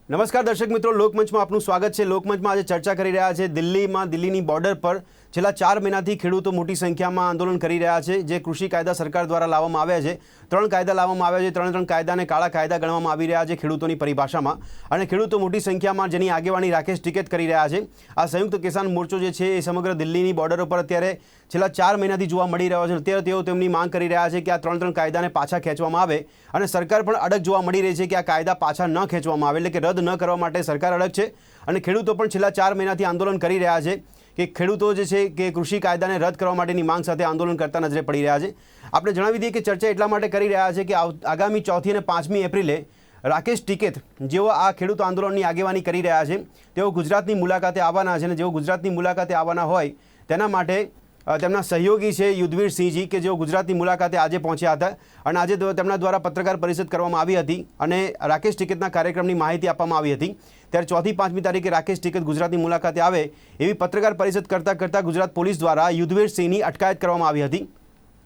નમસ્કાર દર્શક મિત્રો, લોકમંચમાં આપનું સ્વાગત છે। લોકમંચમાં આજે ચર્ચા કરી રહ્યા છે દિલ્હીમાં દિલ્હીની બોર્ડર પર છેલ્લા 4 મહિનાથી ખેડૂતો મોટી સંખ્યામાં આંદોલન કરી રહ્યા છે। જે કૃષિ કાયદા સરકાર દ્વારા લાવવામાં આવ્યા છે, 3 કાયદા લાવવામાં આવ્યા છે, 3 કાયદાને કાળા કાયદા ગણવામાં આવી રહ્યા છે ખેડૂતોની પરિભાષામાં, અને ખેડૂતો મોટી સંખ્યામાં જેની આગેવાની રાકેશ ટિકૈત કરી રહ્યા છે। આ સંયુક્ત કિસાન મોરચો જે છે એ સમગ્ર દિલ્હીની બોર્ડર ઉપર અત્યારે છેલ્લા 4 મહિનાથી જોવા મળી રહ્યો છે। અત્યારે તેઓ તેમની માંગ કરી રહ્યા છે કે આ 3 કાયદાને પાછા ખેંચવામાં આવે, અને સરકાર પણ અડગ જોવા મળી રહી છે કે આ કાયદા પાછા ન ખેંચવામાં આવે, એટલે કે રદ ન કરવા માટે સરકાર અડગ છે। અને ખેડૂતો પણ છેલ્લા 4 મહિનાથી આંદોલન કરી રહ્યા છે કે ખેડૂતો જે છે કે કૃષિ કાયદાને રદ કરવા માટેની માંગ સાથે આંદોલન કરતા નજરે પડી રહ્યા છે। આપણે જણાવી દઈએ કે ચર્ચા એટલા માટે કરી રહ્યા છે કે આગામી 4મી અને 5મી એપ્રિલે રાકેશ ટિકૈત જેઓ આ ખેડૂત આંદોલનની આગેવાની કરી રહ્યા છે તેઓ ગુજરાતની મુલાકાતે આવવાના છે, અને જેઓ ગુજરાતની મુલાકાતે આવવાના હોય તેના માટે તેમના સહયોગી છે યુધવીરસિંહજી, કે જેઓ ગુજરાતની મુલાકાતે આજે પહોંચ્યા હતા, અને આજે તેમના દ્વારા પત્રકાર પરિષદ કરવામાં આવી હતી અને રાકેશ ટિકૈતના કાર્યક્રમની માહિતી આપવામાં આવી હતી। ત્યારે 4થી 5મી તારીખે રાકેશ ટિકૈત ગુજરાતની મુલાકાતે આવે એવી પત્રકાર પરિષદ કરતાં ગુજરાત પોલીસ દ્વારા યુધવીરસિંહની અટકાયત કરવામાં આવી હતી,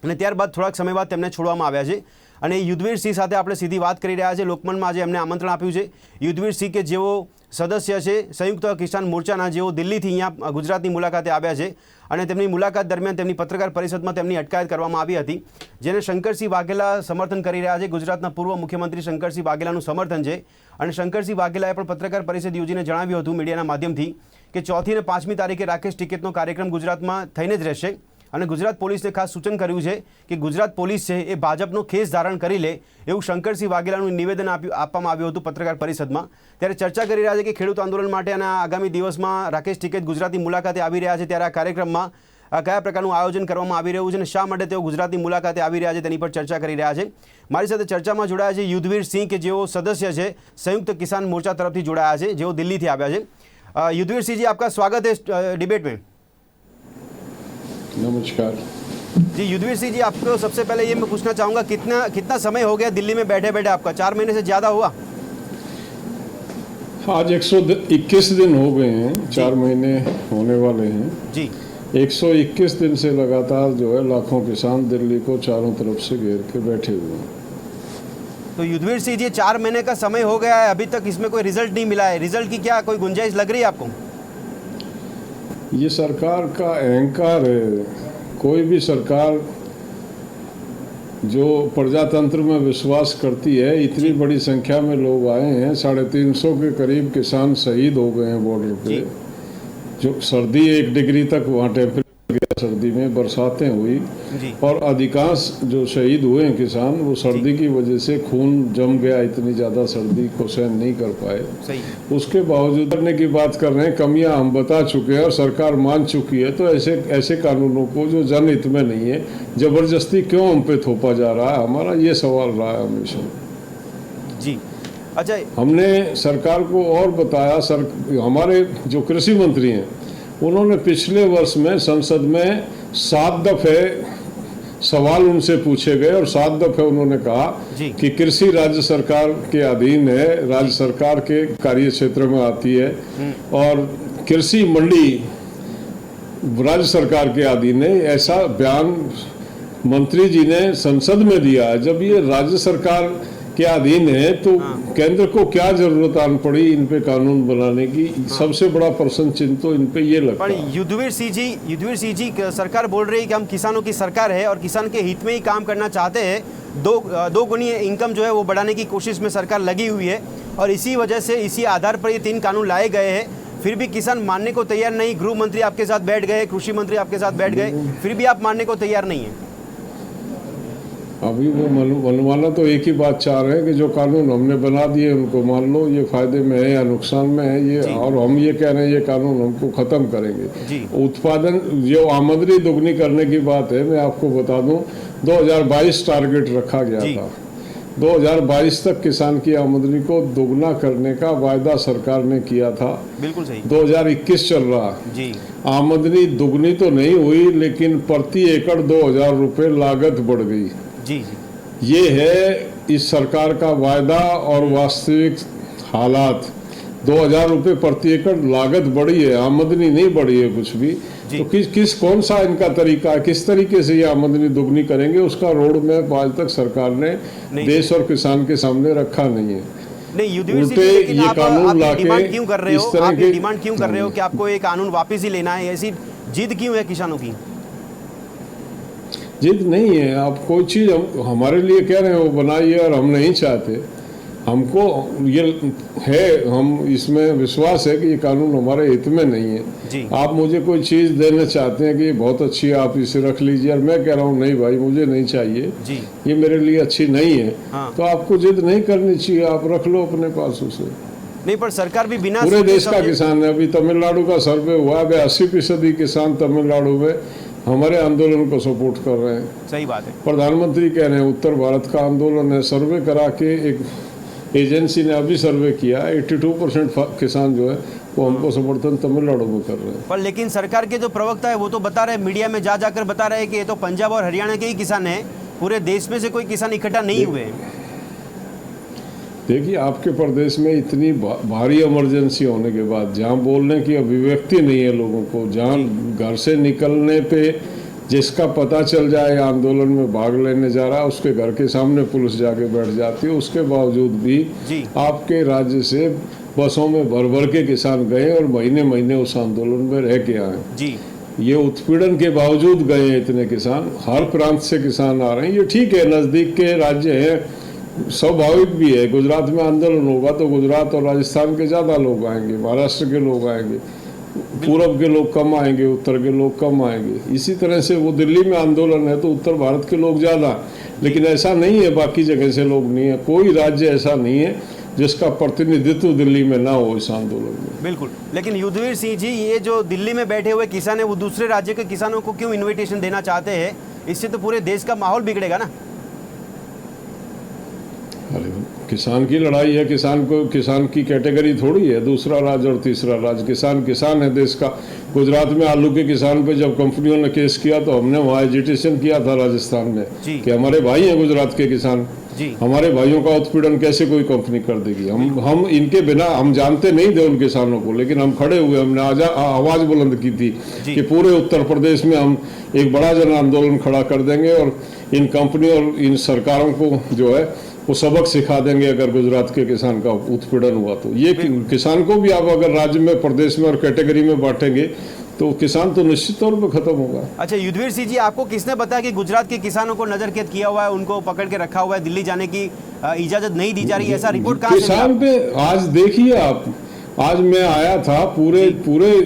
અને ત્યારબાદ થોડાક સમય બાદ તેમને છોડવામાં આવ્યા છે। અને યુધવીરસિંહ સાથે આપણે સીધી વાત કરી રહ્યા છે। લોકમંચમાં આજે એમને આમંત્રણ આપ્યું છે યુધવીરસિંહ, કે જેઓ સદસ્ય છે સંયુક્ત કિસાન મોરચાના, જેઓ દિલ્હીથી અહીંયા ગુજરાતની મુલાકાતે આવ્યા છે, અને તેમની મુલાકાત દરમિયાન તેમની પત્રકાર પરિષદમાં તેમની અટકાયત કરવામાં આવી હતી, જેને શંકરસિંહ વાઘેલા સમર્થન કરી રહ્યા છે। ગુજરાતના પૂર્વ મુખ્યમંત્રી શંકરસિંહ વાઘેલાનું સમર્થન છે, અને શંકરસિંહ વાઘેલાએ પણ પત્રકાર પરિષદ યોજીને જણાવ્યું હતું મીડિયાના માધ્યમથી કે 4થી અને 5મી તારીખે રાકેશ ટિકૈતનો કાર્યક્રમ ગુજરાતમાં થઈને જ રહેશે, અને ગુજરાત પોલીસને ખાસ સૂચન કર્યું છે કે ગુજરાત પોલીસ છે એ ભાજપનો ખેસ ધારણ કરી લે, એવું શંકરસિંહ વાઘેલાનું નિવેદન આપવામાં આવ્યું હતું પત્રકાર પરિષદમાં। ત્યારે ચર્ચા કરી રહ્યા છે કે ખેડૂત આંદોલન માટે અને આગામી દિવસમાં રાકેશ ટિકૈત ગુજરાતની મુલાકાતે આવી રહ્યા છે, ત્યારે આ કાર્યક્રમમાં કયા પ્રકારનું આયોજન કરવામાં આવી રહ્યું છે અને શા માટે તેઓ ગુજરાતની મુલાકાતે આવી રહ્યા છે તેની પર ચર્ચા કરી રહ્યા છે। મારી સાથે ચર્ચામાં જોડાયા છે યુધવીરસિંહ, કે જેઓ સદસ્ય છે સંયુક્ત કિસાન મોરચા તરફથી જોડાયા છે, જેઓ દિલ્હીથી આવ્યા છે। युधवीरसिंह जी, आपका स्वागत है डिबेट में। नमस्कार जी युधवीर सिंह जी, आपको सबसे पहले ये मैं पूछना चाहूँगा कितना समय हो गया दिल्ली में बैठे बैठे आपका? 4 महीने से ज़्यादा हुआ? आज 121 दिन हो गए हैं, 4 महीने होने वाले हैं जी। 121 दिन से लगातार जो है लाखों किसान दिल्ली को चारों तरफ से घेर के बैठे हुए हैं। तो युधवीर सिंह जी, 4 महीने का समय हो गया है, अभी तक इसमें कोई रिजल्ट नहीं मिला है। रिजल्ट की क्या कोई गुंजाइश लग रही है आपको? ये सरकार का अहंकार है। कोई भी सरकार जो प्रजातंत्र में विश्वास करती है, इतनी बड़ी संख्या में लोग आए हैं, 350 के करीब किसान शहीद हो गए हैं बॉर्डर पे। जो सर्दी 1 डिग्री तक वहाँ टेम्परेचर गया, सर्दी में बरसातें हुई, और अधिकांश जो शहीद हुए हैं किसान, वो सर्दी की वजह से खून जम गया, इतनी ज़्यादा सर्दी को सहन नहीं कर पाए। उसके बावजूद करने की बात कर रहे हैं, कमियां हम बता चुके हैं और सरकार मान चुकी है। तो ऐसे कानूनों को जो जनहित में नहीं है, जबरदस्ती क्यों हम पे थोपा जा रहा है, हमारा ये सवाल रहा है हमेशा जी। अच्छा, हमने सरकार को और बताया, हमारे जो कृषि मंत्री हैं उन्होंने पिछले वर्ष में संसद में 7 दफे सवाल उनसे पूछे गए, और 7 दफे उन्होंने कहा कि कृषि राज्य सरकार के अधीन है, राज्य सरकार के कार्य क्षेत्र में आती है, और कृषि मंडी राज्य सरकार के अधीन है। ऐसा बयान मंत्री जी ने संसद में दिया है। जब ये राज्य सरकार के अधीन है तो केंद्र को क्या जरूरत आन पड़ी इन पे कानून बनाने की? सबसे बड़ा प्रश्न चिन्ह तो इन पे ये लगता है। युधवीर सिंह जी, सरकार बोल रही है कि हम किसानों की सरकार है और किसान के हित में ही काम करना चाहते हैं। दो गुनी इनकम जो है वो बढ़ाने की कोशिश में सरकार लगी हुई है, और इसी वजह से इसी आधार पर ये 3 कानून लाए गए हैं। फिर भी किसान मानने को तैयार नहीं। गृह मंत्री आपके साथ बैठ गए, कृषि मंत्री आपके साथ बैठ गए, फिर भी आप मानने को तैयार नहीं है। अभी वो मनवाना तो एक ही बात चाह रहे हैं कि जो कानून हमने बना दिए उनको मान लो, ये फायदे में है या नुकसान में है ये, और हम ये कह रहे हैं ये कानून हमको खत्म करेंगे। उत्पादन जो आमदनी दुगनी करने की बात है, मैं आपको बता दूं 2022 टारगेट रखा गया था। 2022 तक किसान की आमदनी को दोगुना करने का वायदा सरकार ने किया था। बिल्कुल सही। 2021 चल रहा जी। आमदनी दुगनी तो नहीं हुई, लेकिन प्रति एकड़ 2000 रुपये लागत बढ़ गई जी। ये है इस सरकार का वायदा और वास्तविक हालात। 2000 रुपये प्रति एकड़ लागत बढ़ी है, आमदनी नहीं बढ़ी है कुछ भी। तो कौन सा इनका तरीका है, किस तरीके से ये आमदनी दुगनी करेंगे, उसका रोड मैप आज तक सरकार ने देश और किसान के सामने रखा नहीं है। नहीं युद्धवीर सिंह उल्टे जी, लेकिन ये आप कानून लाके डिमांड क्यों कर रहे हो? इस तरह आप ये के डिमांड क्यों कर रहे हो कि आपको ये कानून वापस ही लेना है? ऐसी जिद क्यों है किसानों की? जिद नहीं है, आप कोई चीज़ हमारे लिए कह रहे हैं वो बनाइए और हम नहीं चाहते। हमको ये है, हम इसमें विश्वास है कि ये कानून हमारे हित में नहीं जी। है। आप मुझे कोई चीज़ देना चाहते हैं कि ये बहुत अच्छी है, आप इसे रख लीजिए, और मैं कह रहा हूँ नहीं भाई मुझे नहीं चाहिए, जी। ये मेरे लिए अच्छी नहीं है। हाँ। तो आपको जिद नहीं करनी चाहिए, आप रख लो अपने पास उसे। नहीं, पर सरकार भी बिना पूरे सोचे देश का समझे- किसान है। अभी तमिलनाडु का सर्वे हुआ है, 80% किसान तमिलनाडु में हमारे आंदोलन को सपोर्ट कर रहे हैं। सही बात है। प्रधानमंत्री कह रहे हैं उत्तर भारत का आंदोलन है, सर्वे करा के एक एजेंसी ने अभी सर्वे किया, 82% किसान जो है वो हमको समर्थन तमिलनाडु में कर रहे हैं। पर लेकिन सरकार के जो प्रवक्ता है वो तो बता रहे, मीडिया में जा जाकर बता रहे हैं कि ये तो पंजाब और हरियाणा के ही किसान हैं, पूरे देश में से कोई किसान इकट्ठा नहीं हुए हैं। देखिए आपके प्रदेश में इतनी भारी इमरजेंसी होने के बाद, जहाँ बोलने की अभिव्यक्ति नहीं है लोगों को, जहाँ घर से निकलने पे जिसका पता चल जाए आंदोलन में भाग लेने जा रहा है उसके घर के सामने पुलिस जाके बैठ जाती है, उसके बावजूद भी जी। आपके राज्य से बसों में भर भर के किसान गए और महीने महीने उस आंदोलन में रह के आए। जी। ये उत्पीड़न के बावजूद गए हैं इतने किसान, हर प्रांत से किसान आ रहे हैं। ये ठीक है, नज़दीक के राज्य हैं, स्वाभाविक भी है। गुजरात में आंदोलन होगा तो गुजरात और राजस्थान के ज़्यादा लोग आएंगे, महाराष्ट्र के लोग आएंगे, पूरब के लोग कम आएंगे, उत्तर के लोग कम आएंगे। इसी तरह से वो दिल्ली में आंदोलन है तो उत्तर भारत के लोग ज़्यादा, लेकिन ऐसा नहीं है बाकी जगह से लोग नहीं है। कोई राज्य ऐसा नहीं है जिसका प्रतिनिधित्व दिल्ली में ना हो इस आंदोलन में। बिल्कुल। लेकिन युद्धवीर सिंह जी, ये जो दिल्ली में बैठे हुए किसान है वो दूसरे राज्य के किसानों को क्यों इनविटेशन देना चाहते हैं? इससे तो पूरे देश का माहौल बिगड़ेगा ना। अरे किसान की लड़ाई है, किसान की कैटेगरी थोड़ी है दूसरा राज्य और तीसरा राज्य। किसान है देश का। गुजरात में आलू के किसान पे जब कंपनियों ने केस किया तो हमने वहाँ एजिटेशन किया था राजस्थान में कि हमारे भाई हैं गुजरात के किसान, हमारे भाइयों का उत्पीड़न कैसे कोई कंपनी कर देगी। हम इनके बिना, हम जानते नहीं थे उन किसानों को, लेकिन हम खड़े हुए, हमने आवाज बुलंद की थी कि पूरे उत्तर प्रदेश में हम एक बड़ा जन आंदोलन खड़ा कर देंगे और इन कंपनियों और इन सरकारों को जो है वो सबक सिखा देंगे अगर गुजरात के किसान का उत्पीड़न हुआ तो। ये किसान को भी आप अगर राज्य में, प्रदेश में और कैटेगरी में बांटेंगे तो किसान तो निश्चित तौर पर खत्म होगा। अच्छा युद्धवीर सिंह जी, आपको किसने बताया कि गुजरात के किसानों को नजरकैद किया हुआ है, उनको पकड़ के रखा हुआ है, दिल्ली जाने की इजाजत नहीं दी जा रही है? ऐसा रिपोर्ट कहाँ से किसान पे आज देखिए आप, आज मैं आया था, पूरे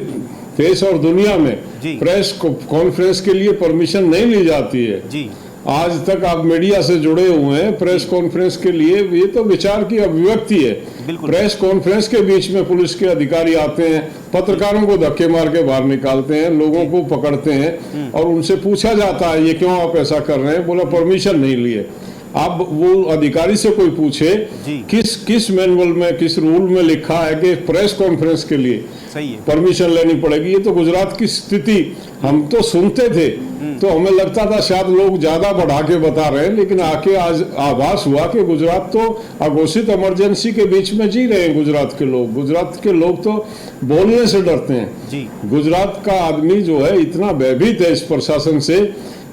देश और दुनिया में प्रेस कॉन्फ्रेंस के लिए परमिशन नहीं ली जाती है जी। आज तक आप मीडिया से जुड़े हुए हैं, प्रेस कॉन्फ्रेंस के लिए, ये तो विचार की अभिव्यक्ति है। प्रेस कॉन्फ्रेंस के बीच में पुलिस के अधिकारी आते हैं, पत्रकारों को धक्के मार के बाहर निकालते हैं, लोगों को पकड़ते हैं और उनसे पूछा जाता है ये क्यों आप ऐसा कर रहे हैं, बोला परमिशन नहीं लिए। अब वो अधिकारी से कोई पूछे किस मैनुअल में, किस रूल में लिखा है कि प्रेस कॉन्फ्रेंस के लिए परमिशन लेनी पड़ेगी। ये तो गुजरात की स्थिति हम तो सुनते थे तो हमें लगता था शायद लोग ज्यादा बढ़ा के बता रहे हैं, लेकिन आके आज आभास हुआ कि गुजरात तो अघोषित इमरजेंसी के बीच में जी रहे हैं। गुजरात के लोग तो बोलने से डरते हैं। गुजरात का आदमी जो है इतना भयभीत है इस प्रशासन से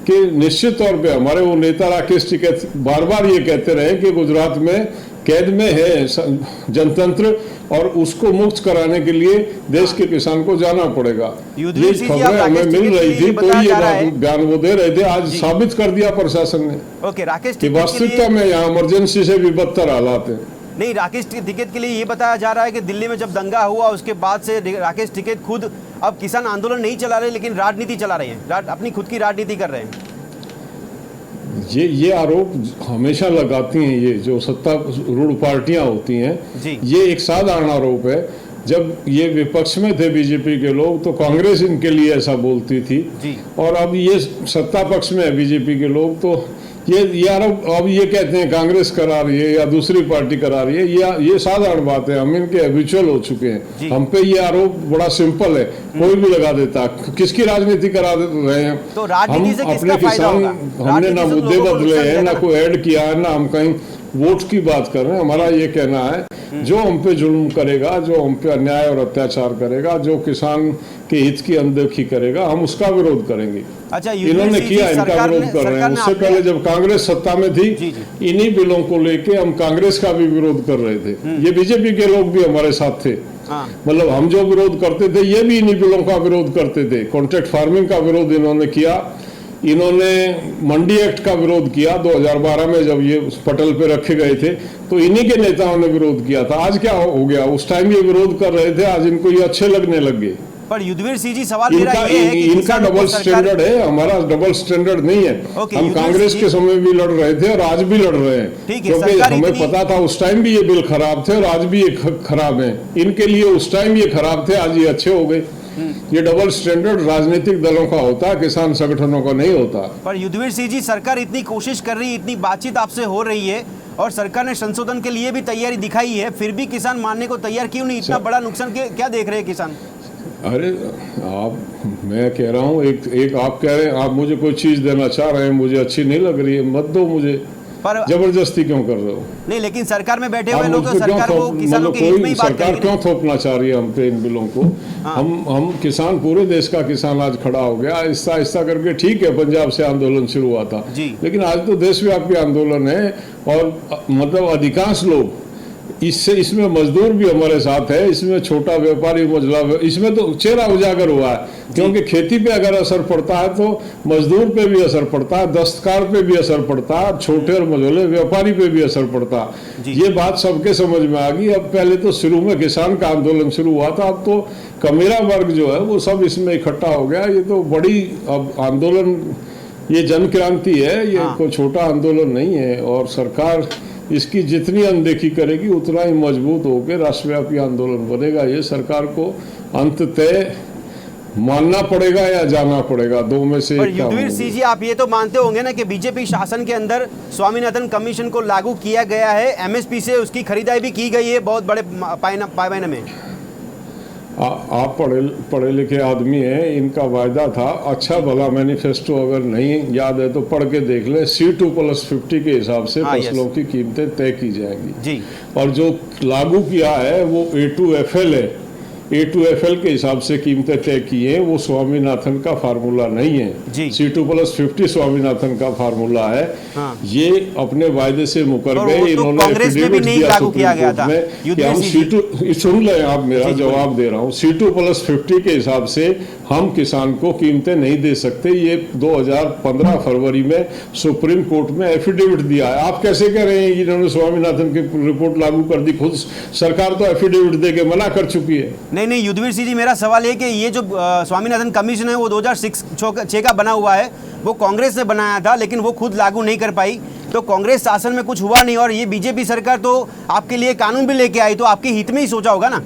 कि निश्चित तौर पे हमारे वो नेता राकेश टिकैत बार बार ये कहते रहे कि गुजरात में कैद में है जनतंत्र और उसको मुक्त कराने के लिए देश के किसान को जाना पड़ेगा। ये खबरें हमें मिल रही थी तो ये बात बयान वो दे रहे थे, आज साबित कर दिया प्रशासन ने। ओके, राकेश कि वास्तविकता में यहाँ इमरजेंसी से भी बदतर हालात है। नहीं, राकेश टिकैत के लिए ये बताया जा रहा है कि दिल्ली में जब दंगा हुआ उसके बाद से राकेश टिकैत खुद अब किसान आंदोलन नहीं चला रहे लेकिन राजनीति चला रहे हैं, अपनी खुद की राजनीति कर रहे हैं। ये आरोप हमेशा लगाती हैं ये जो सत्तारूढ़ पार्टियां होती हैं, ये एक साधारण आरोप है। जब ये विपक्ष में थे बीजेपी के लोग तो कांग्रेस इनके लिए ऐसा बोलती थी और अब ये सत्ता पक्ष में है बीजेपी के लोग तो ये आरोप अब ये कहते हैं कांग्रेस करा रही है या दूसरी पार्टी करा रही है। ये साधारण बात है, हम इनके हैबिचुअल हो चुके हैं। हम पे ये आरोप बड़ा सिंपल है, कोई भी लगा देता। किसकी राजनीति करा रहे हैं तो राजनीति से हम? अपने किसान, हमने ना मुद्दे बदले हैं, ना कोई ऐड किया है, ना हम कहीं वोट की बात कर रहे हैं। हमारा ये कहना है जो हम पे जुल्म करेगा, जो हम पे अन्याय और अत्याचार करेगा, जो किसान के हित की अनदेखी करेगा, हम उसका विरोध करेंगे। अच्छा, इन्होंने किया, इनका विरोध कर रहे हैं। उससे पहले जब कांग्रेस सत्ता में थी, इन्हीं बिलों को लेके हम कांग्रेस का भी विरोध कर रहे थे। ये बीजेपी के लोग भी हमारे साथ थे। मतलब हम जो विरोध करते थे, ये भी इन्हीं बिलों का विरोध करते थे। कॉन्ट्रैक्ट फार्मिंग का विरोध इन्होंने किया, इन्होंने मंडी एक्ट का विरोध किया 2012 में जब ये पटल पे रखे गए थे, तो इन्हीं के नेताओं ने विरोध किया था। आज क्या हो गया? उस टाइम ये विरोध कर रहे थे, आज इनको ये अच्छे लगने लग गए। पर युद्धवीर सिंह जी, सवाल मेरा ये है कि इनका डबल स्टैंडर्ड है, हमारा डबल स्टैंडर्ड नहीं है। हम कांग्रेस के समय भी लड़ रहे थे और आज भी लड़ रहे हैं, क्योंकि हमें पता था उस टाइम भी ये बिल खराब थे और आज भी ये खराब है। इनके लिए उस टाइम ये खराब थे, आज ये अच्छे हो गए। ये डबल स्टैंडर्ड राजनीतिक दलों का होता है, किसान संगठनों का नहीं होता। पर युद्धवीर सिंह जी, सरकार इतनी कोशिश कर रही है, इतनी बातचीत आपसे हो रही है और सरकार ने संशोधन के लिए भी तैयारी दिखाई है, फिर भी किसान मानने को तैयार क्यों नहीं? इतना बड़ा नुकसान क्या देख रहे हैं किसान? अरे मैं कह रहा हूँ, एक आप कह रहे हैं, आप मुझे कोई चीज देना चाह रहे हैं, मुझे अच्छी नहीं लग रही है, मत दो मुझे। पर जबरदस्ती क्यों कर रहे हो? नहीं, लेकिन सरकार में बैठे हुए लोग तो सरकार को किसानों के हित में ही बात करेंगे। सरकार क्यों थोपना चाह रही है हम पे इन बिलों को? हम किसान, पूरे देश का किसान आज खड़ा हो गया आहिस्ता आहिस्ता करके। ठीक है, पंजाब से आंदोलन शुरू हुआ था, लेकिन आज तो देशव्यापी आंदोलन है और मतलब अधिकांश लोग इसमें मजदूर भी हमारे साथ है, इसमें छोटा व्यापारी, मझला, इसमें तो चेहरा उजागर हुआ है। क्योंकि खेती पे अगर असर पड़ता है तो मजदूर पे भी असर पड़ता है, दस्तकार पे भी असर पड़ता है, छोटे और मझोले व्यापारी पे भी असर पड़ता है। ये बात सबके समझ में आ गई। अब पहले तो शुरू में किसान का आंदोलन शुरू हुआ था, अब तो कमेरा वर्ग जो है वो सब इसमें इकट्ठा हो गया। ये तो बड़ी अब आंदोलन, ये जन क्रांति है, ये कोई छोटा आंदोलन नहीं है। और सरकार इसकी जितनी अनदेखी करेगी उतना ही मजबूत होकर राष्ट्रव्यापी आंदोलन बनेगा। ये सरकार को अंततः मानना पड़ेगा या जाना पड़ेगा, दो में से एक। युद्धवीर सिंह जी, आप ये तो मानते होंगे ना कि बीजेपी शासन के अंदर स्वामीनाथन कमीशन को लागू किया गया है, एमएसपी से उसकी खरीदारी भी की गई है बहुत बड़े पैमाने में। आप पढ़े लिखे आदमी हैं, इनका वायदा था, अच्छा भला मैनिफेस्टो अगर नहीं याद है तो पढ़ के देख लें। C2+50 के हिसाब से फसलों की कीमतें तय की जाएंगी जी। और जो लागू किया है वो A2FL है, A2FL के हिसाब से कीमतें तय की हैं। वो स्वामीनाथन का फार्मूला नहीं है, C2+50 स्वामीनाथन का फार्मूला है। ये अपने वायदे से मुकर गए। इन्होंने एफिडेविट दिया सुप्रीम कोर्ट में कि हम सुन लें, आप मेरा जवाब दे रहा हूँ, C2+50 के हिसाब से हम किसान को कीमतें नहीं दे सकते। ये 2015 फरवरी में सुप्रीम कोर्ट में एफिडेविट दिया है। आप कैसे कह रहे हैं इन्होंने स्वामीनाथन की रिपोर्ट लागू कर दी? खुद सरकार तो एफिडेविट दे के मना कर चुकी है। नहीं, युद्धवीर सिंह जी, मेरा सवाल है कि ये जो स्वामीनाथन कमीशन है वो 2006 का बना हुआ है, वो कांग्रेस ने बनाया था, लेकिन वो खुद लागू नहीं कर पाई, तो कांग्रेस शासन में कुछ हुआ नहीं और ये बीजेपी सरकार तो आपके लिए कानून भी लेके आई, तो आपके हित में ही सोचा होगा ना?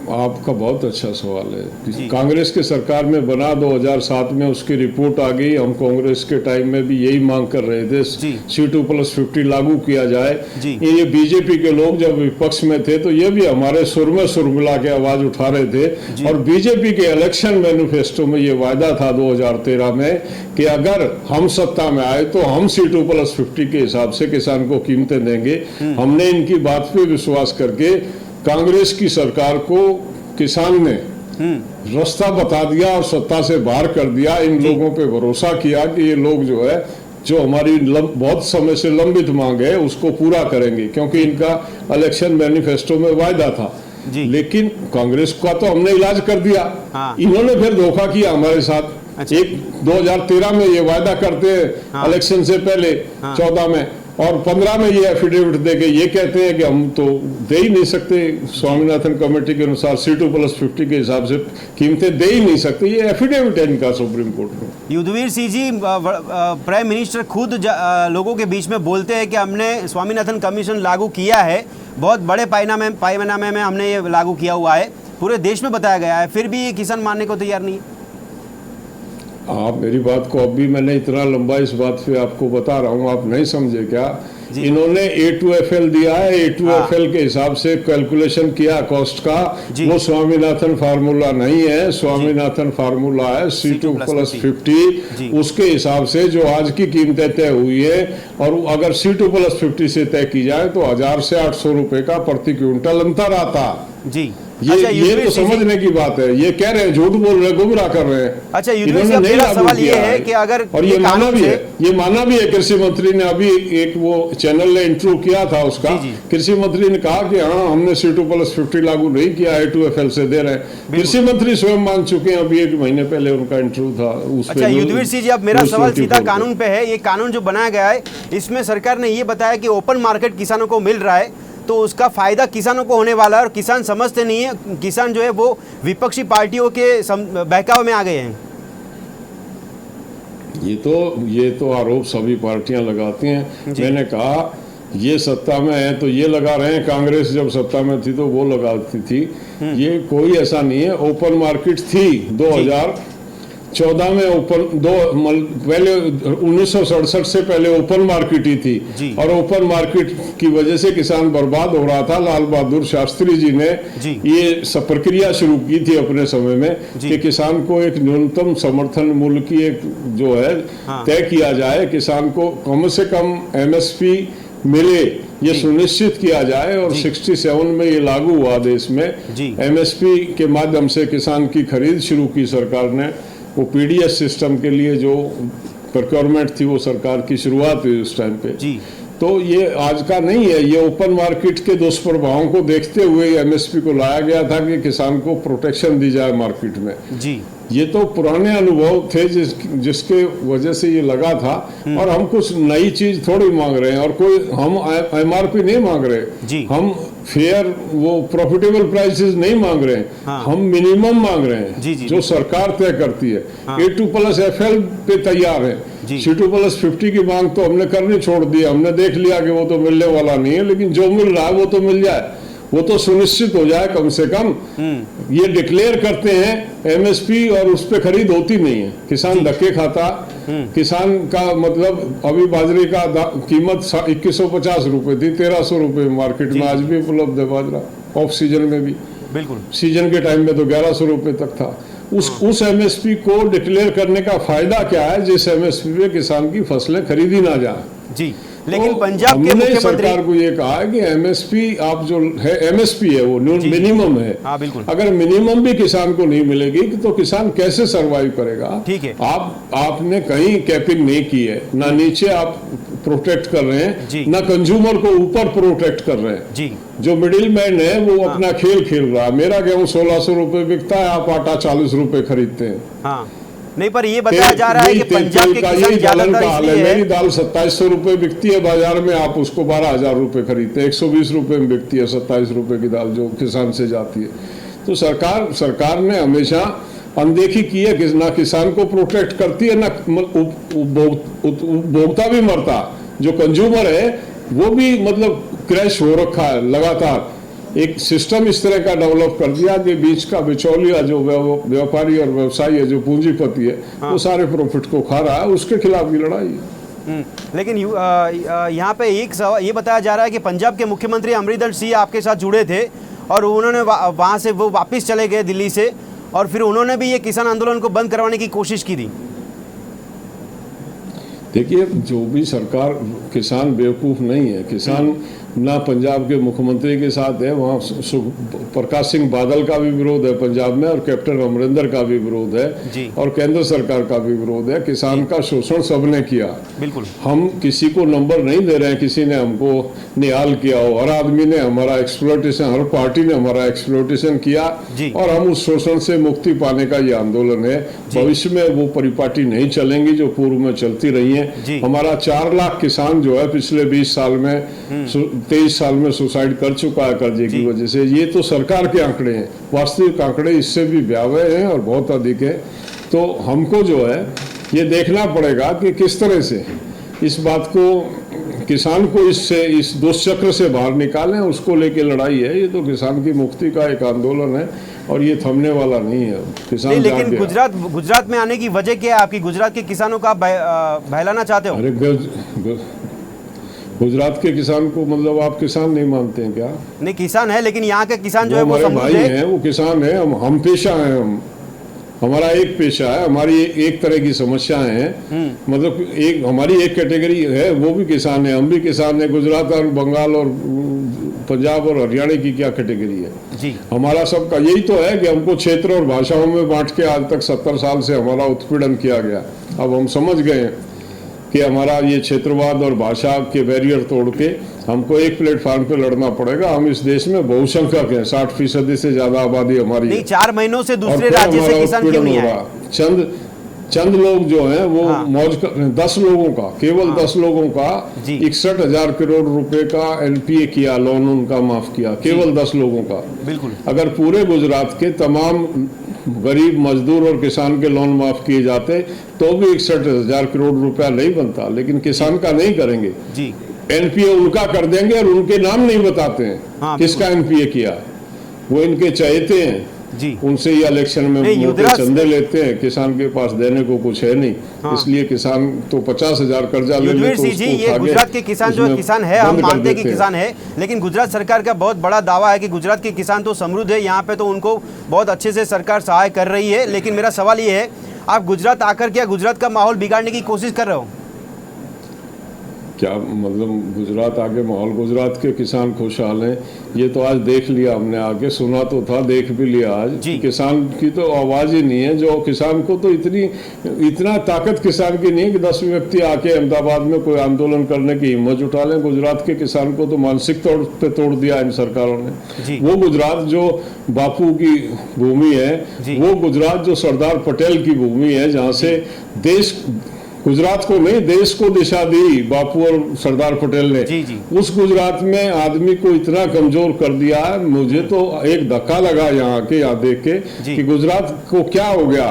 आपका बहुत अच्छा सवाल है। कांग्रेस के सरकार में बना 2007 में, उसकी रिपोर्ट आ गई। हम कांग्रेस के टाइम में भी यही मांग कर रहे थे, C2+50 लागू किया जाए। ये बीजेपी के लोग जब विपक्ष में थे तो ये भी हमारे सुर में सुर मिला के आवाज उठा रहे थे। और बीजेपी के इलेक्शन मैनिफेस्टो में ये वायदा था 2013 में कि अगर हम सत्ता में आए तो हम C2+50 के हिसाब से किसान को कीमतें देंगे। हमने इनकी बात पे विश्वास करके कांग्रेस की सरकार को किसान ने रास्ता बता दिया और सत्ता से बाहर कर दिया। इन लोगों पे भरोसा किया कि ये लोग जो है, जो हमारी बहुत समय से लंबित मांग है उसको पूरा करेंगे, क्योंकि इनका इलेक्शन मैनिफेस्टो में वायदा था। लेकिन कांग्रेस का तो हमने इलाज कर दिया। इन्होंने फिर धोखा किया हमारे साथ। एक 2013 में ये वायदा करते हैं इलेक्शन से पहले, 14 में, और 15 में ये एफिडेविट देके ये कहते हैं कि हम तो दे ही नहीं सकते, स्वामीनाथन कमेटी के अनुसार C2+50 के हिसाब से कीमतें दे ही नहीं सकते। ये एफिडेविट है इनका सुप्रीम कोर्ट में। युद्धवीर सिंह जी, प्राइम मिनिस्टर खुद लोगों के बीच में बोलते हैं कि हमने स्वामीनाथन कमीशन लागू किया है, बहुत बड़े पैमाने में हमने ये लागू किया हुआ है, पूरे देश में बताया गया है, फिर भी ये किसान मानने को तैयार नहीं है। आप मेरी बात को, अब भी मैंने इतना लंबा इस बात पे आपको बता रहा हूँ, आप नहीं समझे क्या? इन्होंने A2FL दिया है, A2FL के हिसाब से कैलकुलेशन किया कॉस्ट का, वो स्वामीनाथन फार्मूला नहीं है, स्वामीनाथन फार्मूला है C2+50। उसके हिसाब से जो आज की कीमतें तय हुई है, और अगर C2+50 से तय की जाए तो 1000 से 800 रुपए का प्रति क्विंटल अंतर आता जी। ये तो समझने की बात है। ये कह रहे हैं, झूठ बोल रहे हैं, गुमराह कर रहे हैं। अच्छा, इन्होंने नहीं लागू किया है कि अगर, और ये माना भी है कृषि मंत्री ने, अभी एक वो चैनल ने इंटरव्यू किया था उसका, कृषि मंत्री ने कहा कि हाँ हमने C2+50 लागू नहीं किया, A2FL से दे रहे हैं। कृषि मंत्री स्वयं मान चुके हैं, अभी 1 महीने पहले उनका इंटरव्यू था उस पे। अच्छा युद्धवीर सिंह जी, अब मेरा सवाल सीधा कानून पे है। ये कानून जो बनाया गया है, इसमें सरकार ने ये बताया कि ओपन मार्केट किसानों को मिल रहा है, तो उसका फायदा किसानों को होने वाला है, और किसान समझते नहीं है। किसान जो है वो विपक्षी पार्टियों के बहकावे में आ गए हैं। ये तो आरोप सभी पार्टियां लगाती हैं। मैंने कहा ये सत्ता में है तो ये लगा रहे हैं, कांग्रेस जब सत्ता में थी तो वो लगाती थी। ये कोई ऐसा नहीं है। ओपन मार्केट थी 2014 में, पहले 1967 से पहले ओपन मार्केट ही थी, और ओपन मार्केट की वजह से किसान बर्बाद हो रहा था। लाल बहादुर शास्त्री जी ने ये सब प्रक्रिया शुरू की थी अपने समय में कि किसान को एक न्यूनतम समर्थन मूल्य की एक जो है तय किया जाए, किसान को कम से कम MSP मिले, ये सुनिश्चित किया जाए। और 67 में ये लागू हुआ देश में। MSP के माध्यम से किसान की खरीद शुरू की सरकार ने। वो PDS सिस्टम के लिए जो प्रोक्योरमेंट थी वो सरकार की शुरुआत हुई उस टाइम पे। तो ये आज का नहीं है। ये ओपन मार्केट के दुष्प्रभावों को देखते हुए MSP को लाया गया था कि किसान को प्रोटेक्शन दी जाए मार्केट में। ये तो पुराने अनुभव थे जिसके वजह से ये लगा था। और हम कुछ नई चीज थोड़ी मांग रहे हैं, और कोई हम MRP नहीं मांग रहे, हम फेयर वो प्रॉफिटेबल प्राइसेस नहीं मांग रहे हैं। हम मिनिमम मांग रहे हैं जो सरकार तय करती है। A2+FL पे तैयार है। C2+50 की मांग तो हमने करनी छोड़ दी। हमने देख लिया कि वो तो मिलने वाला नहीं है, लेकिन जो मिल रहा है वो तो मिल जाए, वो तो सुनिश्चित हो जाए कम से कम। ये डिक्लेयर करते हैं MSP और उस पर खरीद होती नहीं है, किसान धक्के खाता। किसान का मतलब अभी बाजरे का कीमत 2150 रुपए थी, 1300 रुपए मार्केट में आज भी उपलब्ध है बाजरा, ऑफ सीजन में भी। बिल्कुल सीजन के टाइम में तो 1100 रुपए तक था। उस MSP को डिक्लेयर करने का फायदा क्या है, जिस MSP पे किसान की फसलें खरीदी ना जाए। लेकिन तो पंजाब के मुख्यमंत्री सरकार को ये कहा है कि MSP आप जो है MSP है वो मिनिमम है। बिल्कुल। अगर मिनिमम भी किसान को नहीं मिलेगी तो किसान कैसे सरवाइव करेगा? ठीक है। आपने कहीं कैपिंग नहीं की है, ना नीचे आप प्रोटेक्ट कर रहे हैं, ना कंज्यूमर को ऊपर प्रोटेक्ट कर रहे हैं। जो मिडिल मैन है वो अपना खेल खेल रहा है। मेरा गेहूं 1600 रुपए बिकता है, आप आटा 40 रुपए खरीदते हैं। नहीं, पर ये बताया जा रहा है कि पंजाब के किसान ज्यादातर इसलिए है। मेरी दाल 2700 रुपए बिकती है बाजार में, आप उसको 12,000 रुपए खरीदते हैं। 120 रुपए में बिकती है 27 रुपए की दाल जो किसान से जाती है। तो सरकार ने हमेशा अनदेखी की है कि ना किसान को प्रोटेक्ट करती है, ना उपभोक्ता भी मरता। जो कंज्यूमर है वो भी मतलब क्रैश हो रखा है लगातार। एक सिस्टम इस तरह का डेवलप कर दिया कि बीच का बिचौलिया जो व्यापारी और व्यवसायी है, जो पूंजीपति है, वो सारे प्रॉफिट को खा रहा है। उसके खिलाफ भी लड़ाई है। लेकिन यहाँ पे एक सवाल ये बताया जा रहा है कि पंजाब के मुख्यमंत्री अमरिंदर सिंह आपके साथ जुड़े थे, और उन्होंने वहाँ से वो वापस चले गए दिल्ली से, और फिर उन्होंने भी ये किसान आंदोलन को बंद करवाने की कोशिश की थी। देखिए, जो भी सरकार, किसान बेवकूफ़ नहीं है। किसान ना पंजाब के मुख्यमंत्री के साथ है, वहाँ प्रकाश सिंह बादल का भी विरोध है पंजाब में, और कैप्टन अमरिंदर का भी विरोध है, और केंद्र सरकार का भी विरोध है। किसान का शोषण सबने किया। बिल्कुल, हम किसी को नंबर नहीं दे रहे हैं, किसी ने हमको निहाल किया हो। हर आदमी ने हमारा एक्सप्लॉयटेशन, हर पार्टी ने हमारा एक्सप्लॉयटेशन किया, और हम उस शोषण से मुक्ति पाने का ये आंदोलन है। भविष्य में वो परिपाटी नहीं चलेंगी जो पूर्व में चलती रही है। हमारा 4 लाख किसान जो है पिछले 20 साल में 23 साल में सुसाइड कर चुका है कर्जे की वजह से। ये तो सरकार के आंकड़े हैं, वास्तविक आंकड़े इससे भी भयावह हैं और बहुत अधिक है। तो हमको जो है ये देखना पड़ेगा कि किस तरह से इस बात को, किसान को इस दुष्चक्र से बाहर निकालें। उसको लेके लड़ाई है। ये तो किसान की मुक्ति का एक आंदोलन है। और ये थमने वाला नहीं है। किसान नहीं, जाग लेकिन गया। गुजरात में आने की वजह क्या है आपकी? गुजरात के किसानों को आप बहलाना चाहते हो? अरे गुजरात के किसान को मतलब आप किसान नहीं मानते हैं क्या? नहीं, किसान है, लेकिन यहाँ के किसान जो वो है वो हमारे समृद्ध भाई है। हैं, वो किसान है, हम पेशा हैं। हम हमारा एक पेशा है, हमारी एक तरह की समस्याएं हैं। मतलब एक हमारी एक कैटेगरी है, वो भी किसान है, हम भी किसान है। गुजरात और बंगाल और पंजाब और हरियाणा की क्या कैटेगरी है जी। हमारा सबका यही तो है कि हमको क्षेत्र और भाषाओं में बांट के आज तक 70 साल से हमारा उत्पीड़न किया गया। अब हम समझ गए हैं कि हमारा ये क्षेत्रवाद और भाषा के बैरियर तोड़ के हमको एक प्लेटफॉर्म पे लड़ना पड़ेगा। हम इस देश में बहुसंख्यक हैं, 60% से ज्यादा आबादी हमारी है। नहीं, 4 महीनों से और दूसरे फिर राज्य से हमारा किसान क्यों उत्पीड़न नहीं हो आए? रहा। चंद लोग जो हैं वो मौज कर 10 लोगों का, केवल 10 लोगों का जी। 61,000 करोड़ रुपए का एनपीए किया, लोन उनका माफ किया, केवल 10 लोगों का। बिल्कुल। अगर पूरे गुजरात के तमाम गरीब मजदूर और किसान के लोन माफ किए जाते तो भी 61,000 करोड़ रुपया नहीं बनता, लेकिन किसान का नहीं करेंगे जी। एनपीए उनका कर देंगे और उनके नाम नहीं बताते हैं। हाँ, किसका एनपीए किया, वो इनके चहेते हैं जी। उनसे ये इलेक्शन में नहीं, मोटे चंदे लेते हैं। किसान के पास देने को कुछ है नहीं। हाँ। इसलिए किसान तो 50,000 कर्जा ले ले युद्धवीर तो सिंह जी, उसको ये उठा के गुजरात के किसान जो उसमें किसान है, हम बंद कर मानते हैं कि देते हैं। किसान है, लेकिन गुजरात सरकार का बहुत बड़ा दावा है कि गुजरात के किसान तो समृद्ध है, यहाँ पे तो उनको बहुत अच्छे से सरकार सहाय कर रही है। लेकिन मेरा सवाल ये है, आप गुजरात आकर क्या गुजरात का माहौल बिगाड़ने की कोशिश कर रहे हो? क्या मतलब गुजरात आके माहौल, गुजरात के किसान खुशहाल हैं ये तो आज देख लिया हमने, आके सुना तो था, देख भी लिया आज। किसान की तो आवाज ही नहीं है। जो किसान को तो इतना ताकत किसान की नहीं है कि 10 व्यक्ति आके अहमदाबाद में कोई आंदोलन करने की हिम्मत उठा लें। गुजरात के किसान को तो मानसिक तौर पे तोड़ दिया इन सरकारों ने। वो गुजरात जो बापू की भूमि है, वो गुजरात जो सरदार पटेल की भूमि है, जहाँ से देश, गुजरात को नहीं देश को दिशा दी बापू और सरदार पटेल ने। उस गुजरात में आदमी को इतना कमजोर कर दिया है। मुझे तो एक धक्का लगा यहाँ देख के कि गुजरात को क्या हो गया,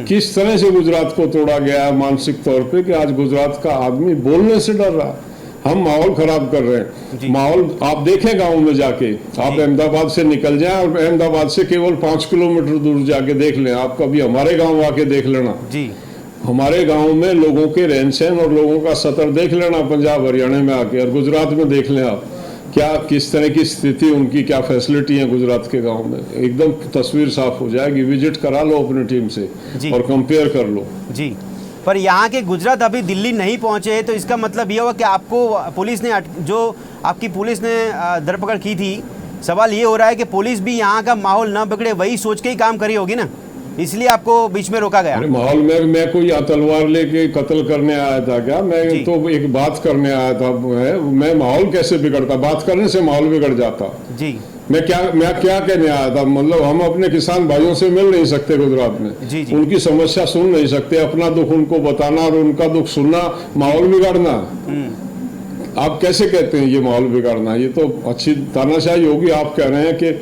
किस तरह से गुजरात को तोड़ा गया है मानसिक तौर पे, कि आज गुजरात का आदमी बोलने से डर रहा। हम माहौल खराब कर रहे हैं। माहौल आप देखें गाँव में जाके, आप अहमदाबाद से निकल जाएं और अहमदाबाद से केवल 5 किलोमीटर दूर जाके देख लें। आप कभी हमारे गाँव आके देख लेना, हमारे गांव में लोगों के रहन सहन और लोगों का सतर देख लेना पंजाब हरियाणा में आके, और गुजरात में देख लें आप क्या किस तरह की स्थिति, उनकी क्या फैसिलिटी है गुजरात के गांव में। एकदम तस्वीर साफ हो जाएगी। विजिट करा लो अपनी टीम से और कंपेयर कर लो। जी, पर यहाँ के गुजरात अभी दिल्ली नहीं पहुंचे हैं, तो इसका मतलब ये हुआ कि आपको पुलिस ने, जो आपकी पुलिस ने धरपकड़ की थी, सवाल ये हो रहा है कि पुलिस भी यहाँ का माहौल न बिगड़े वही सोच के ही काम करी होगी ना, इसलिए आपको बीच में रोका गया। अरे माहौल में मैं कोई तलवार लेके कत्ल करने आया था क्या? मैं तो एक बात करने आया था। मैं माहौल कैसे बिगड़ता? बात करने से माहौल बिगड़ जाता जी। मैं क्या कहने आया था? मतलब हम अपने किसान भाइयों से मिल नहीं सकते गुजरात में, उनकी समस्या सुन नहीं सकते, अपना दुख उनको बताना और उनका दुख सुनना माहौल बिगाड़ना। आप कैसे कहते हैं ये माहौल बिगाड़ना? ये तो अच्छी तानाशाही होगी। आप कह रहे हैं कि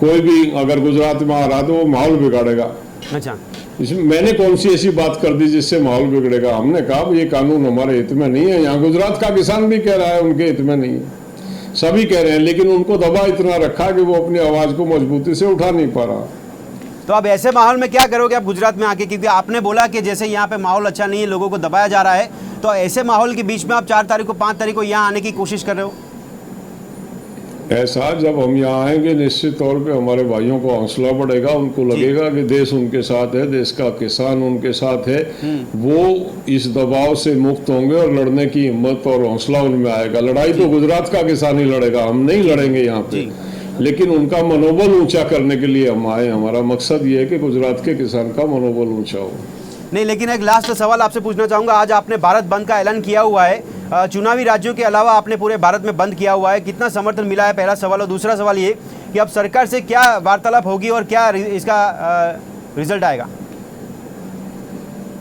कोई भी अगर गुजरात में आ रहा तो वो माहौल बिगाड़ेगा। अच्छा, इसमें मैंने कौन सी ऐसी बात कर दी जिससे माहौल बिगड़ेगा? हमने कहा ये कानून हमारे हित में नहीं है। यहाँ गुजरात का किसान भी कह रहा है उनके हित में नहीं है, सभी कह रहे हैं, लेकिन उनको दबा इतना रखा कि वो अपनी आवाज को मजबूती से उठा नहीं पा रहा। तो अब ऐसे माहौल में क्या करोगे आप गुजरात में आके? क्योंकि आपने बोला कि जैसे यहाँ पे माहौल अच्छा नहीं है, लोगों को दबाया जा रहा है, तो ऐसे माहौल के बीच में आप 4 तारीख को 5 तारीख को यहाँ आने की कोशिश कर रहे हो? ऐसा जब हम यहाँ आएंगे निश्चित तौर पे हमारे भाइयों को हौसला बढ़ेगा, उनको लगेगा कि देश उनके साथ है, देश का किसान उनके साथ है। वो इस दबाव से मुक्त होंगे और लड़ने की हिम्मत और हौसला उनमें आएगा। लड़ाई तो गुजरात का किसान ही लड़ेगा, हम नहीं लड़ेंगे यहाँ पे, लेकिन उनका मनोबल ऊंचा करने के लिए हम आए। हमारा मकसद ये है कि गुजरात के किसान का मनोबल ऊंचा हो। नहीं, लेकिन एक लास्ट सवाल आपसे पूछना चाहूंगा। आज आपने भारत बंद का ऐलान किया हुआ है, चुनावी राज्यों के अलावा आपने पूरे भारत में बंद किया हुआ है, कितना समर्थन मिला है? पहला सवाल। और दूसरा सवाल ये कि अब सरकार से क्या वार्तालाप होगी और क्या इसका रिजल्ट आएगा?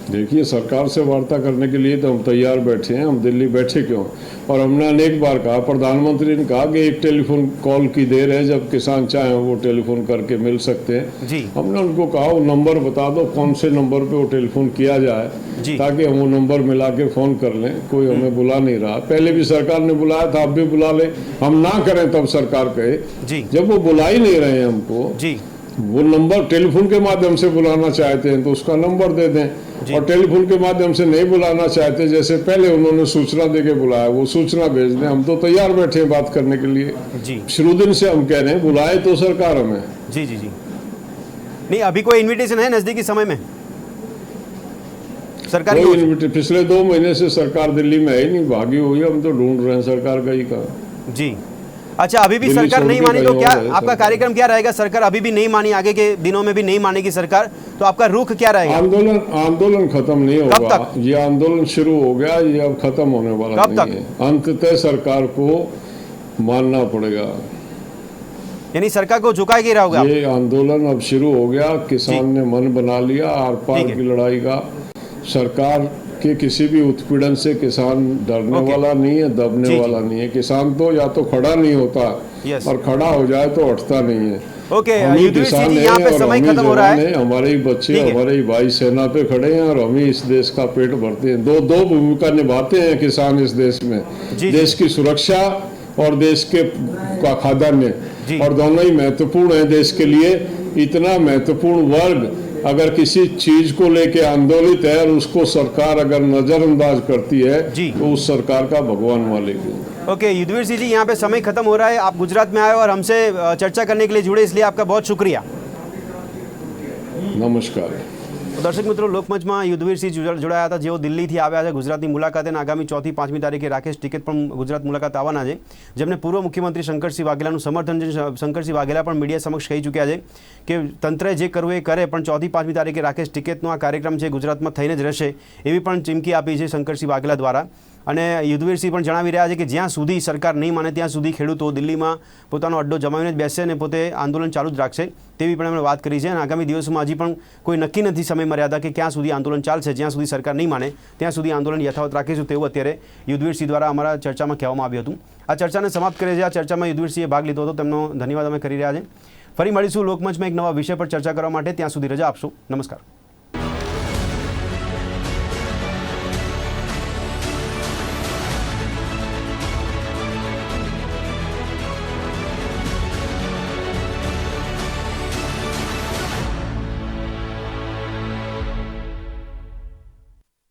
देखिए, सरकार से वार्ता करने के लिए तो हम तैयार बैठे हैं। हम दिल्ली बैठे क्यों? और हमने अनेक बार कहा, प्रधानमंत्री ने कहा कि एक टेलीफोन कॉल की देर है, जब किसान चाहे वो टेलीफोन करके मिल सकते हैं जी। हमने उनको कहा वो नंबर बता दो, कौन से नंबर पे वो टेलीफोन किया जाए, ताकि हम वो नंबर मिला के फ़ोन कर लें। कोई हमें बुला नहीं रहा। पहले भी सरकार ने बुलाया था, अब भी बुला ले। हम ना करें तब सरकार कहे। जब वो बुला ही नहीं रहे हैं हमको, वो नंबर टेलीफोन के माध्यम से बुलाना चाहते हैं तो उसका नंबर दे दें, और टेलीफोन के माध्यम से नहीं बुलाना चाहते, जैसे पहले उन्होंने सूचना देके बुलाया, वो सूचना भेज दें। हम तो तैयार बैठे हैं बात करने के लिए जी। शुरू दिन से हम कह रहे हैं, बुलाए तो सरकार हमें। जी जी जी। नहीं, अभी कोई इनविटेशन है नजदीकी समय में सरकारी? पिछले 2 महीने से सरकार दिल्ली में है ही नहीं, भागी हुई है। हम तो ढूंढ रहे हैं सरकार का ही कहा। जी। अच्छा, अभी भी सरकार नहीं मानी तो क्या आपका कार्यक्रम क्या रहेगा? सरकार अभी भी नहीं मानी, आगे के दिनों में भी नहीं मानेगी सरकार, तो आपका रुख क्या रहेगा? आंदोलन खत्म नहीं होगा। ये आंदोलन शुरू हो गया, ये अब खत्म होने वाला नहीं है। अंततः सरकार को मानना पड़ेगा, यानी सरकार को झुका के रहोगे आप? ये आंदोलन अब शुरू हो गया, किसान ने मन बना लिया आर पार की लड़ाई का। सरकार के किसी भी उत्पीड़न से किसान डरने वाला नहीं है, दबने वाला नहीं है। किसान तो या तो खड़ा नहीं होता, और खड़ा हो जाए तो हटता नहीं है। हम ही किसान हैं और हम ही जवान हैं, हमारे ही बच्चे, हमारे ही भाई सेना पे खड़े हैं, और हम ही इस देश का पेट भरते हैं। दो भूमिका निभाते हैं किसान इस देश में, देश की सुरक्षा और देश के का खाद्यान्न, और दोनों ही महत्वपूर्ण है देश के लिए। इतना महत्वपूर्ण वर्ग अगर किसी चीज को लेके आंदोलित है और उसको सरकार अगर नजरअंदाज करती है तो उस सरकार का भगवान मालिक। ओके, युद्धवीर सिंह जी, यहाँ पे समय खत्म हो रहा है। आप गुजरात में आए और हमसे चर्चा करने के लिए जुड़े, इसलिए आपका बहुत शुक्रिया। नमस्कार। દર્શક મિત્રો, લોકમંચમાં યુદ્ધવીરસિંહ જોડાયા હતા, જેઓ દિલ્હીથી આવ્યા છે ગુજરાતની મુલાકાતે, અને આગામી 4થી 5મી તારીખે રાકેશ ટિકિટ પણ ગુજરાત મુલાકાત આવવાના છે, જેમને પૂર્વ મુખ્યમંત્રી શંકરસિંહ વાઘેલાનું સમર્થન છે। શંકરસિંહ વાઘેલા પણ મીડિયા સમક્ષ કહી ચૂક્યા છે કે તંત્રે જે કરવું એ કરે, પણ 4થી 5મી તારીખે રાકેશ ટિકિટનો આ કાર્યક્રમ છે ગુજરાતમાં થઈને જ રહેશે, એવી પણ ચીમકી આપી છે શંકરસિંહ વાઘેલા દ્વારા। અને યુદ્ધવીરસિંહ પણ જણાવી રહ્યા છે કે જ્યાં સુધી સરકાર નહીં માને ત્યાં સુધી ખેડૂતો દિલ્હીમાં પોતાનો અડ્ડો જમાવીને જ બેસશે અને પોતે આંદોલન ચાલુ જ રાખશે, તેવી પણ એમણે વાત કરી છે। અને આગામી દિવસોમાં હજી પણ કોઈ નક્કી નથી સમય મર્યાદા કે ક્યાં સુધી આંદોલન ચાલશે। જ્યાં સુધી સરકાર નહીં માને ત્યાં સુધી આંદોલન યથાવત રાખીશું, તેવું અત્યારે યુદ્ધવીરસિંહ દ્વારા અમારા ચર્ચામાં કહેવામાં આવ્યું હતું। આ ચર્ચાને સમાપ્ત કરે છે। આ ચર્ચામાં યુદ્ધવીરસિંહે ભાગ લીધો હતો, તેમનો ધન્યવાદ અમે કરી રહ્યા છીએ। ફરી મળીશું લોકમંચમાં એક નવા વિષય પર ચર્ચા કરવા માટે। ત્યાં સુધી રજા આપશો। નમસ્કાર।